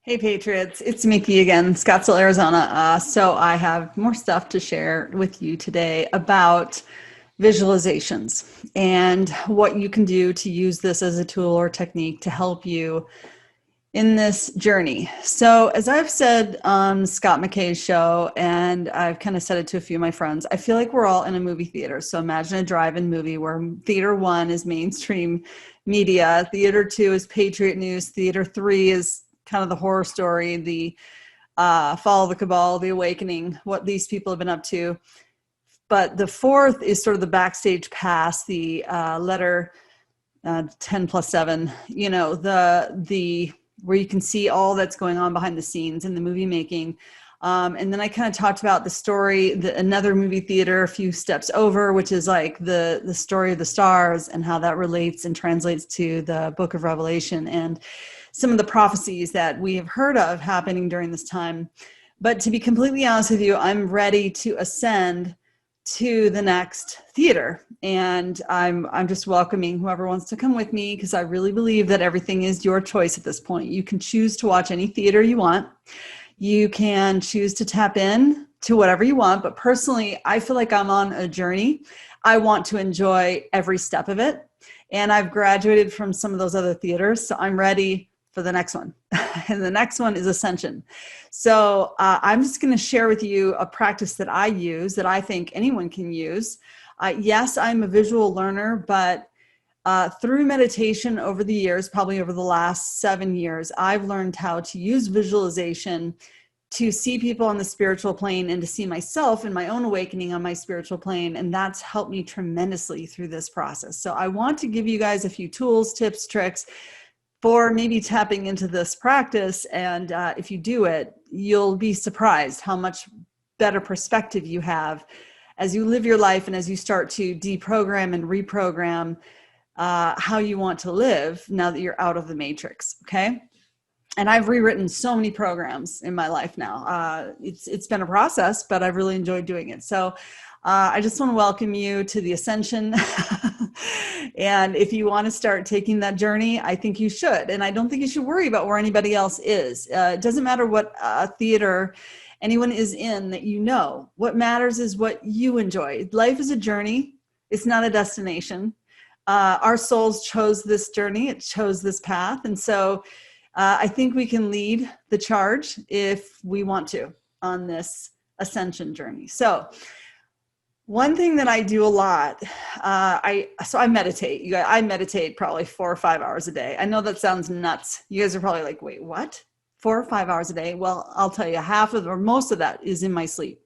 Hey Patriots, it's Mickey again, Scottsdale, Arizona. So I have more stuff to share with you today about visualizations and what you can do to use this as a tool or technique to help you in this journey. So as I've said on Scott McKay's show, and I've kind of said it to a few of my friends, I feel like we're all in a movie theater. So imagine a drive-in movie where theater one is mainstream media, theater two is Patriot News, theater three is kind of the horror story, the fall of the cabal, the awakening, what these people have been up to. But the fourth is sort of the backstage pass, the letter 10 plus 7, the where you can see all that's going on behind the scenes in the movie making. And then I kind of talked about the story, another movie theater a few steps over, which is like the story of the stars and how that relates and translates to the book of Revelation and some of the prophecies that we have heard of happening during this time. But to be completely honest with you, I'm ready to ascend to the next theater. And I'm just welcoming whoever wants to come with me, because I really believe that everything is your choice at this point. You can choose to watch any theater you want. You can choose to tap in to whatever you want. But personally, I feel like I'm on a journey. I want to enjoy every step of it. And I've graduated from some of those other theaters, so I'm ready for the next one. And the next one is ascension. So I'm just going to share with you a practice that I use that I think anyone can use. Yes, I'm a visual learner, but through meditation over the years, probably over the last 7 years, I've learned how to use visualization to see people on the spiritual plane and to see myself in my own awakening on my spiritual plane. And that's helped me tremendously through this process. So I want to give you guys a few tools, tips, tricks for maybe tapping into this practice. And if you do it, you'll be surprised how much better perspective you have as you live your life and as you start to deprogram and reprogram how you want to live now that you're out of the matrix, okay? And I've rewritten so many programs in my life now. It's been a process, but I've really enjoyed doing it. So I just want to welcome you to the ascension. And if you want to start taking that journey, I think you should. And I don't think you should worry about where anybody else is. It doesn't matter what theater anyone is in that you know. What matters is what you enjoy. Life is a journey. It's not a destination. Our souls chose this journey. It chose this path. And so I think we can lead the charge if we want to on this ascension journey. So one thing that I do a lot, I meditate. You guys, I meditate probably 4 or 5 hours a day. I know that sounds nuts. You guys are probably like, wait, what? 4 or 5 hours a day? Well, I'll tell you, half of or most of that is in my sleep.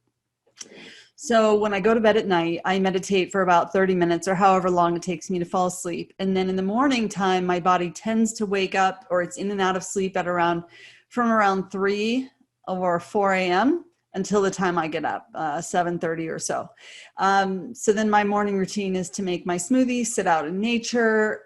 So when I go to bed at night, I meditate for about 30 minutes or however long it takes me to fall asleep. And then in the morning time, my body tends to wake up, or it's in and out of sleep at from around 3 or 4 a.m. until the time I get up, 7:30 or so. So then my morning routine is to make my smoothie, sit out in nature,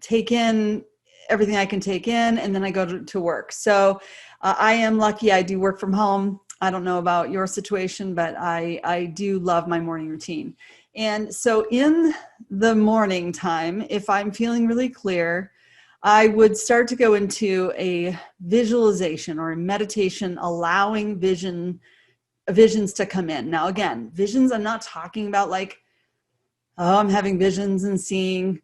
take in everything I can take in, and then I go to work. So I am lucky. I do work from home. I don't know about your situation, but I do love my morning routine. And so in the morning time, if I'm feeling really clear, I would start to go into a visualization or a meditation, allowing visions to come in. Now, again, visions, I'm not talking about like, oh, I'm having visions and seeing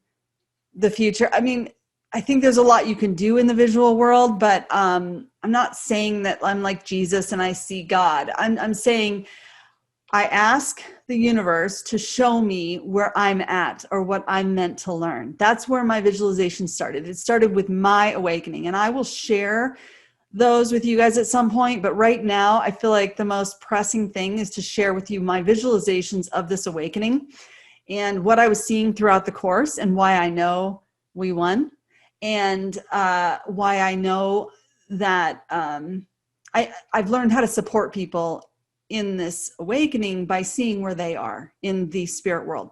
the future. I mean, I think there's a lot you can do in the visual world, but I'm not saying that I'm like Jesus and I see God. I'm saying I ask the universe to show me where I'm at or what I'm meant to learn. That's where my visualization started. It started with my awakening, and I will share those with you guys at some point. But right now, I feel like the most pressing thing is to share with you my visualizations of this awakening and what I was seeing throughout the course and why I know we won, and why I know that I've learned how to support people in this awakening by seeing where they are in the spirit world.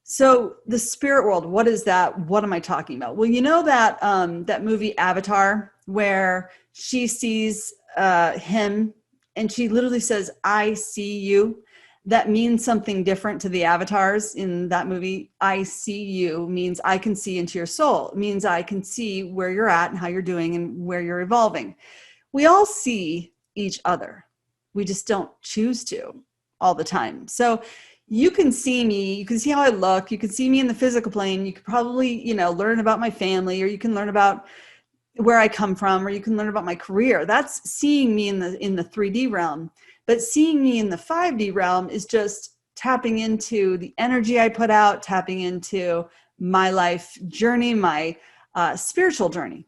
So the spirit world, what is that? What am I talking about? Well, you know that that movie Avatar, where she sees him and she literally says, I see you. that means something different to the avatars in that movie. I see you means I can see into your soul. It means I can see where you're at and how you're doing and where you're evolving. We all see each other. We just don't choose to all the time. So you can see me, you can see how I look, you can see me in the physical plane. You could probably, learn about my family, or you can learn about where I come from, or you can learn about my career. That's seeing me in the 3D realm. But seeing me in the 5D realm is just tapping into the energy I put out, tapping into my life journey, my spiritual journey.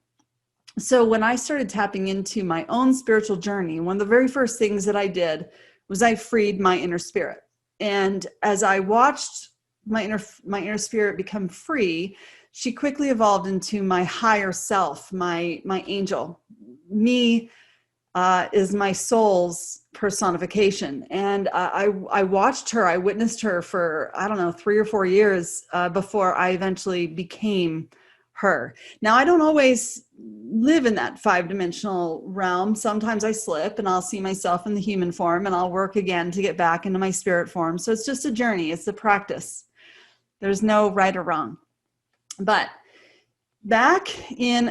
So when I started tapping into my own spiritual journey, one of the very first things that I did was I freed my inner spirit. And as I watched my inner spirit become free, she quickly evolved into my higher self, my angel. Me is my soul's personification. And I watched her, I witnessed her for, 3 or 4 years before I eventually became her. Now, I don't always live in that 5-dimensional realm. Sometimes I slip and I'll see myself in the human form, and I'll work again to get back into my spirit form. So it's just a journey. It's a practice. There's no right or wrong. But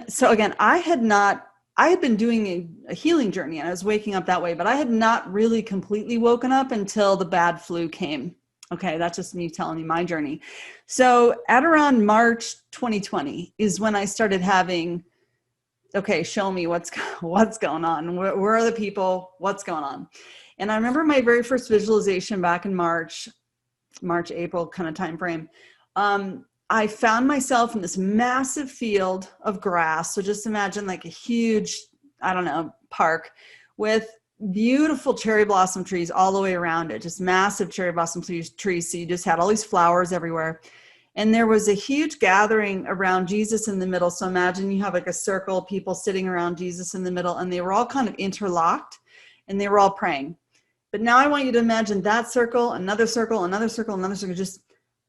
so again, I had been doing a healing journey, and I was waking up that way, but I had not really completely woken up until the bad flu came. Okay, that's just me telling you my journey. So at around March 2020 is when I started having, okay, show me what's going on. Where are the people? What's going on? And I remember my very first visualization back in March, April kind of time frame. I found myself in this massive field of grass. So just imagine like a huge, park with beautiful cherry blossom trees all the way around it, just massive cherry blossom trees. So you just had all these flowers everywhere. And there was a huge gathering around Jesus in the middle. So imagine you have like a circle, people sitting around Jesus in the middle, and they were all kind of interlocked and they were all praying. But now I want you to imagine that circle, another circle, another circle, another circle, just,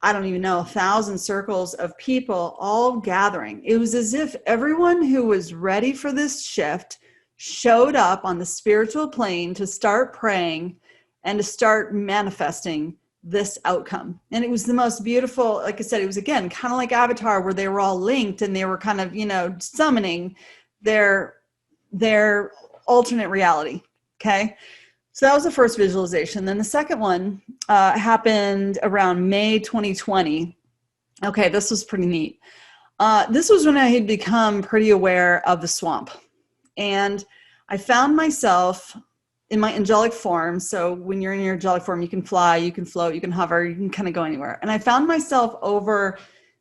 I don't even know, 1,000 circles of people all gathering. It was as if everyone who was ready for this shift showed up on the spiritual plane to start praying and to start manifesting this outcome. And it was the most beautiful, like I said, it was again, kind of like Avatar, where they were all linked and they were kind of, summoning their alternate reality. Okay. So that was the first visualization. Then the second one happened around May 2020. Okay, this was pretty neat. This was when I had become pretty aware of the swamp. And I found myself in my angelic form. So when you're in your angelic form, you can fly, you can float, you can hover, you can kind of go anywhere. And I found myself over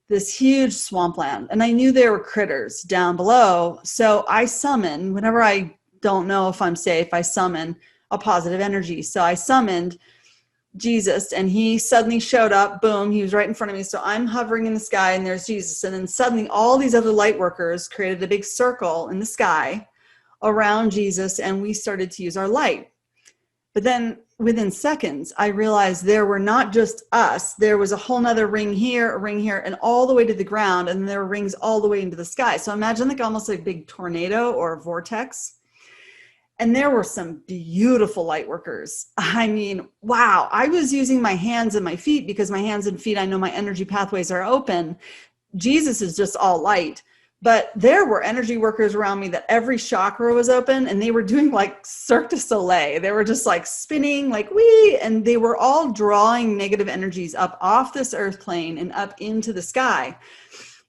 this huge swampland. And I knew there were critters down below. So I summon, whenever I don't know if I'm safe, I summon a positive energy. So I summoned Jesus, and he suddenly showed up. Boom, he was right in front of me. So I'm hovering in the sky, and there's Jesus. And then suddenly all these other light workers created a big circle in the sky around Jesus, and we started to use our light. But then within seconds, I realized there were not just us. There was a whole nother ring here, and all the way to the ground. And there were rings all the way into the sky. So imagine like almost like a big tornado or a vortex. And there were some beautiful light workers. I mean, wow. I was using my hands and my feet because my hands and feet, I know my energy pathways are open. Jesus is just all light. But there were energy workers around me that every chakra was open, and they were doing like Cirque du Soleil. They were just like spinning like wee, and they were all drawing negative energies up off this earth plane and up into the sky.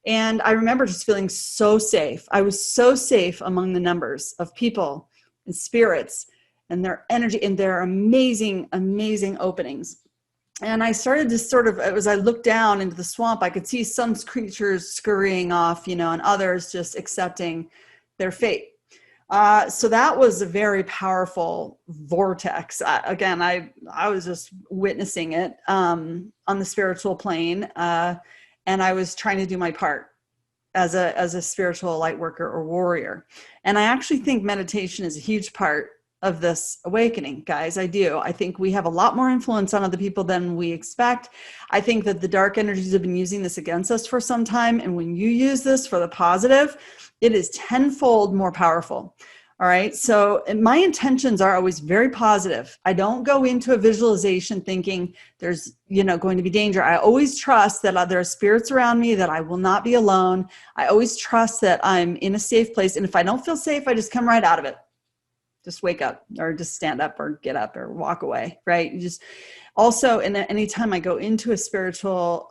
And I remember just feeling so safe. I was so safe among the numbers of people and spirits and their energy and their amazing, amazing openings. And I started to sort of, as I looked down into the swamp, I could see some creatures scurrying off, and others just accepting their fate. So that was a very powerful vortex. Again, I was just witnessing it on the spiritual plane, and I was trying to do my part as a spiritual light worker or warrior. And I actually think meditation is a huge part of this awakening, guys. I do. I think we have a lot more influence on other people than we expect. I think that the dark energies have been using this against us for some time. And when you use this for the positive, it is tenfold more powerful. All right. So my intentions are always very positive. I don't go into a visualization thinking there's, going to be danger. I always trust that there are spirits around me, that I will not be alone. I always trust that I'm in a safe place. And if I don't feel safe, I just come right out of it. Just wake up, or just stand up, or get up, or walk away. Right. You just also, and anytime I go into a spiritual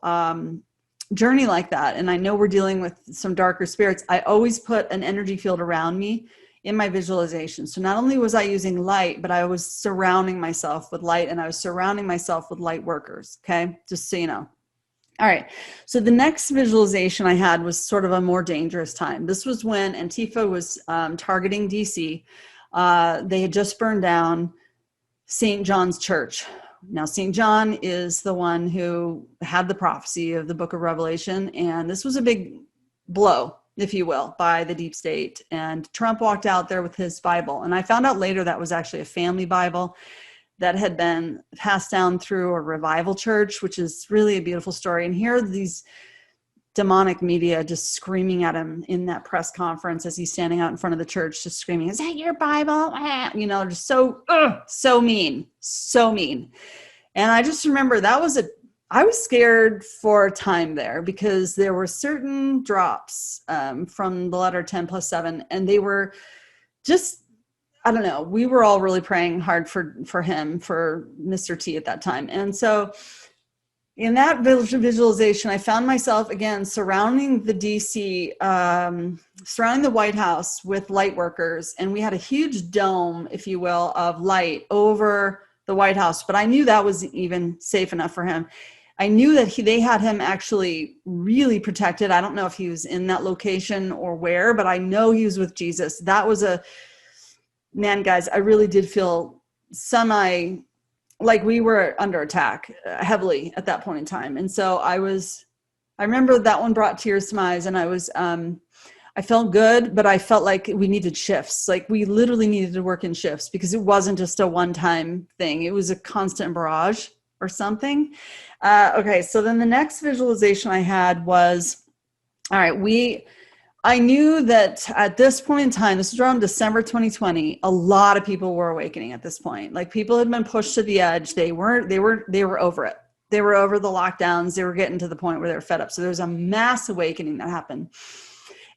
journey like that, and I know we're dealing with some darker spirits, I always put an energy field around me in my visualization. So not only was I using light, but I was surrounding myself with light, and I was surrounding myself with light workers. Okay. Just so you know. All right. So the next visualization I had was sort of a more dangerous time. This was when Antifa was targeting DC. They had just burned down St. John's Church. Now, St. John is the one who had the prophecy of the book of Revelation. And this was a big blow, if you will, by the deep state. And Trump walked out there with his Bible. And I found out later that was actually a family Bible that had been passed down through a revival church, which is really a beautiful story. And here are these demonic media just screaming at him in that press conference as he's standing out in front of the church, just screaming, "Is that your Bible?" Just so mean, so mean. And I just remember I was scared for a time there, because there were certain drops from the letter 10+7, and they were just, I don't know, we were all really praying hard for him, for Mr. T at that time. And so in that visualization, I found myself again surrounding the DC, surrounding the White House with light workers. And we had a huge dome, if you will, of light over the White House. But I knew that wasn't even safe enough for him. I knew that they had him actually really protected. I don't know if he was in that location or where, but I know he was with Jesus. That was man, guys, I really did feel like we were under attack heavily at that point in time. And so I remember that one brought tears to my eyes, and I felt good, but I felt like we needed shifts. Like we literally needed to work in shifts, because it wasn't just a one-time thing. It was a constant barrage or something. Okay. So then the next visualization I had was, all right, I knew that at this point in time, this was around December 2020, a lot of people were awakening at this point. Like people had been pushed to the edge. They were over it. They were over the lockdowns. They were getting to the point where they were fed up. So there was a mass awakening that happened.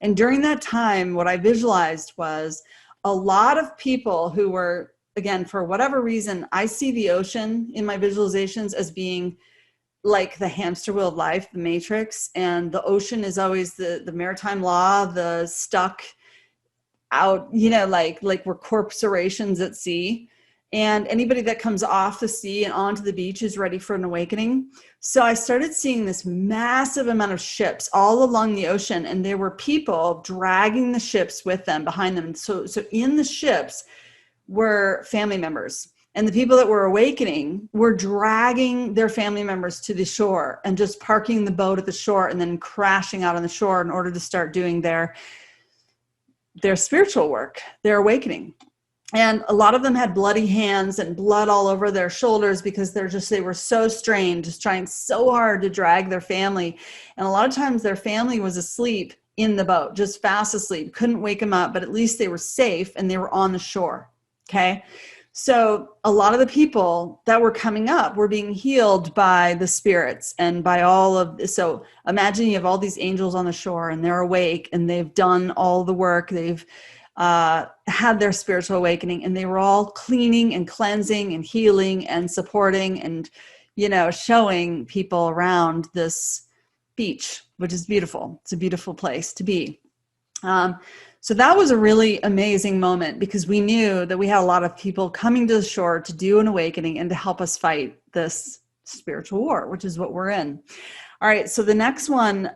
And during that time, what I visualized was a lot of people who were, again, for whatever reason, I see the ocean in my visualizations as being like the hamster wheel of life, the matrix, and the ocean is always the maritime law, the stuck out, like we're corporations at sea, and anybody that comes off the sea and onto the beach is ready for an awakening. So I started seeing this massive amount of ships all along the ocean, and there were people dragging the ships with them, behind them. So in the ships were family members. And the people that were awakening were dragging their family members to the shore and just parking the boat at the shore and then crashing out on the shore in order to start doing their spiritual work, their awakening. And a lot of them had bloody hands and blood all over their shoulders, because they were so strained, just trying so hard to drag their family. And a lot of times their family was asleep in the boat, just fast asleep, couldn't wake them up, but at least they were safe and they were on the shore. Okay. So a lot of the people that were coming up were being healed by the spirits and by all of this. So imagine you have all these angels on the shore, and they're awake, and they've done all the work. They've had their spiritual awakening, and they were all cleaning and cleansing and healing and supporting and, showing people around this beach, which is beautiful. It's a beautiful place to be. So that was a really amazing moment, because we knew that we had a lot of people coming to the shore to do an awakening and to help us fight this spiritual war, which is what we're in. All right. So the next one,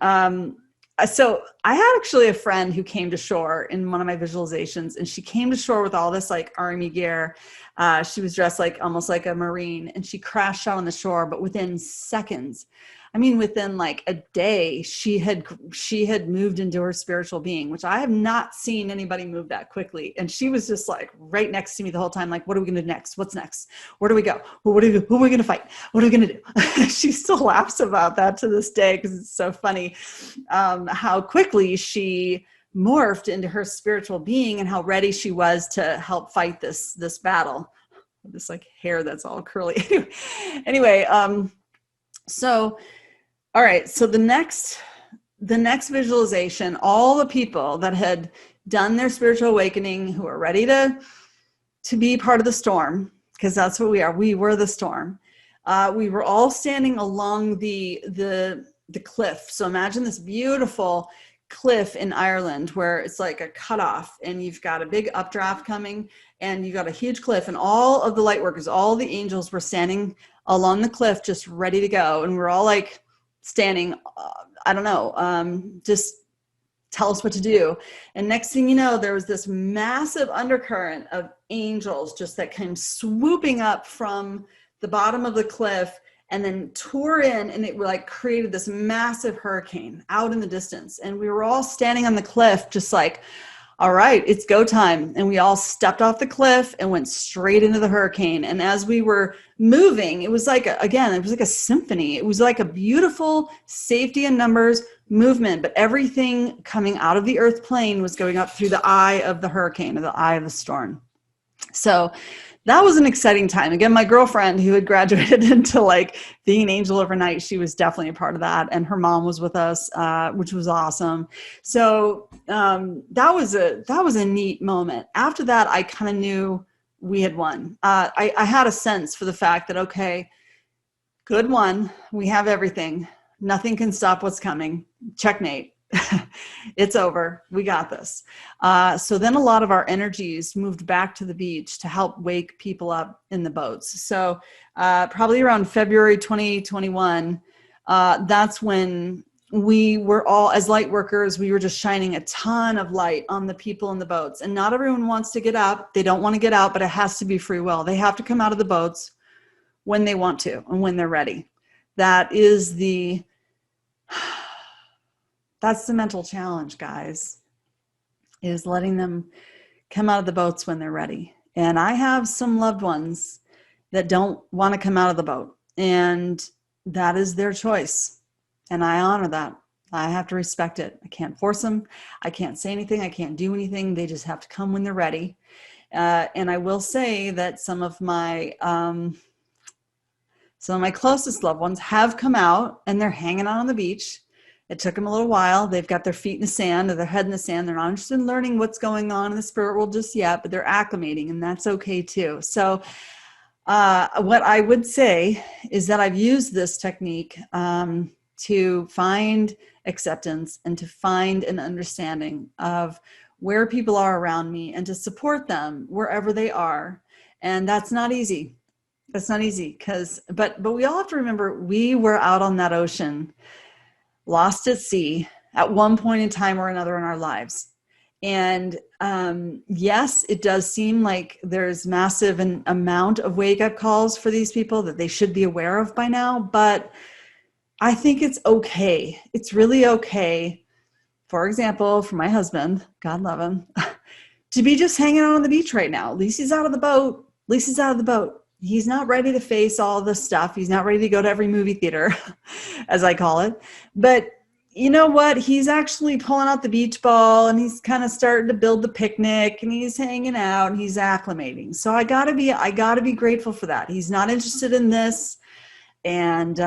so I had actually a friend who came to shore in one of my visualizations, and she came to shore with all this like army gear. She was dressed almost like a Marine, and she crashed out on the shore, but within seconds, within like a day, she had moved into her spiritual being, which I have not seen anybody move that quickly. And she was just like right next to me the whole time. Like, what are we going to do next? What's next? Where do we go? Who are we going to fight? What are we going to do? She still laughs about that to this day, because it's so funny how quickly she morphed into her spiritual being and how ready she was to help fight this battle. This like hair that's all curly. Anyway, so all right, so the next visualization, all the people that had done their spiritual awakening, who are ready to be part of the storm, because that's what we are. We were the storm. We were all standing along the cliff. So imagine this beautiful cliff in Ireland where it's like a cutoff, and you've got a big updraft coming, and you've got a huge cliff, and all of the light workers, all the angels were standing along the cliff, just ready to go. And we're all like standing, I don't know, just tell us what to do. And next thing you know, there was this massive undercurrent of angels just that came swooping up from the bottom of the cliff and then tore in, and it like created this massive hurricane out in the distance. And we were all standing on the cliff just like, all right, it's go time. And we all stepped off the cliff and went straight into the hurricane. And as we were moving, it was like, it was like a symphony. It was like a beautiful safety in numbers movement, but everything coming out of the earth plane was going up through the eye of the hurricane, or the eye of the storm. So that was an exciting time. Again, my girlfriend who had graduated into like being an angel overnight, she was definitely a part of that. And her mom was with us, which was awesome. So that was a neat moment. After that, I kind of knew we had won. I had a sense for the fact that, okay, good one. We have everything. Nothing can stop what's coming. Checkmate. It's over. We got this. So then a lot of our energies moved back to the beach to help wake people up in the boats. So probably around February 2021, that's when we were all, as light workers, we were just shining a ton of light on the people in the boats. And not everyone wants to get up. They don't want to get out, but it has to be free will. They have to come out of the boats when they want to and when they're ready. That's the mental challenge, guys, is letting them come out of the boats when they're ready. And I have some loved ones that don't want to come out of the boat, and that is their choice. And I honor that. I have to respect it. I can't force them. I can't say anything. I can't do anything. They just have to come when they're ready. And I will say that some of my closest loved ones have come out, and they're hanging out on the beach. It took them a little while. They've got their feet in the sand or their head in the sand. They're not interested in learning what's going on in the spirit world just yet, but they're acclimating, and that's okay too. So what I would say is that I've used this technique to find acceptance and to find an understanding of where people are around me and to support them wherever they are. And that's not easy. That's not easy but we all have to remember we were out on that ocean, lost at sea at one point in time or another in our lives. And yes, it does seem like there's massive an amount of wake-up calls for these people that they should be aware of by now, but I think it's okay. It's really okay, for example, for my husband, God love him, to be just hanging out on the beach right now. At least he's out of the boat. At least he's out of the boat. He's not ready to face all this stuff. He's not ready to go to every movie theater, as I call it. But you know what? He's actually pulling out the beach ball, and he's kind of starting to build the picnic, and he's hanging out, and he's acclimating. So I gotta be grateful for that. He's not interested in this. And,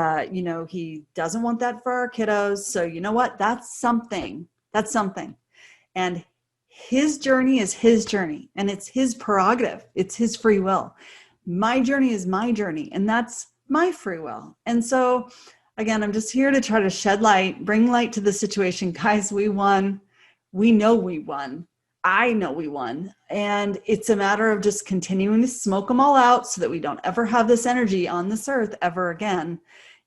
he doesn't want that for our kiddos. So you know what? That's something. That's something. And his journey is his journey, and it's his prerogative. It's his free will. My journey is my journey, and that's my free will. And so, again, I'm just here to try to shed light, bring light to the situation. Guys, we won. We know we won. I know we won. And it's a matter of just continuing to smoke them all out so that we don't ever have this energy on this earth ever again.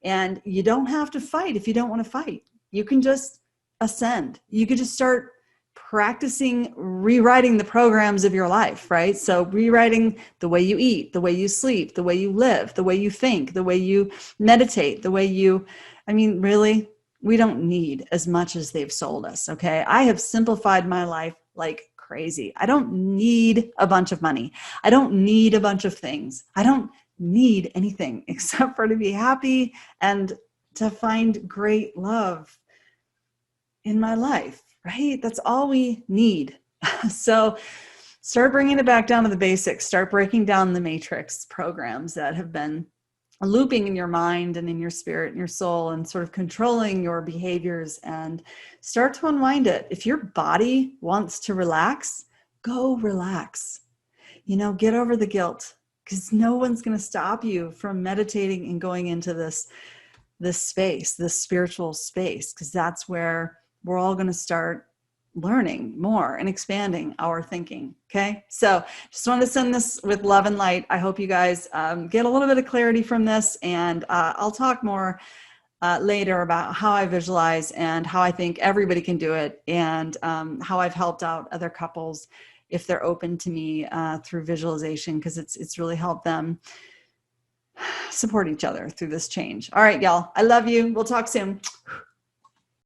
And you don't have to fight if you don't want to fight. You can just ascend. You could just start practicing rewriting the programs of your life, right? So rewriting the way you eat, the way you sleep, the way you live, the way you think, the way you meditate, the way really, we don't need as much as they've sold us, okay? I have simplified my life like crazy. I don't need a bunch of money. I don't need a bunch of things. I don't need anything except for to be happy and to find great love in my life. right? That's all we need. So start bringing it back down to the basics. Start breaking down the matrix programs that have been looping in your mind and in your spirit and your soul and sort of controlling your behaviors, and start to unwind it. If your body wants to relax, go relax. Get over the guilt, because no one's going to stop you from meditating and going into this space, this spiritual space, because that's where we're all going to start learning more and expanding our thinking. Okay. So just wanted to send this with love and light. I hope you guys get a little bit of clarity from this, and I'll talk more later about how I visualize and how I think everybody can do it, and how I've helped out other couples if they're open to me through visualization, because it's really helped them support each other through this change. All right, y'all. I love you. We'll talk soon.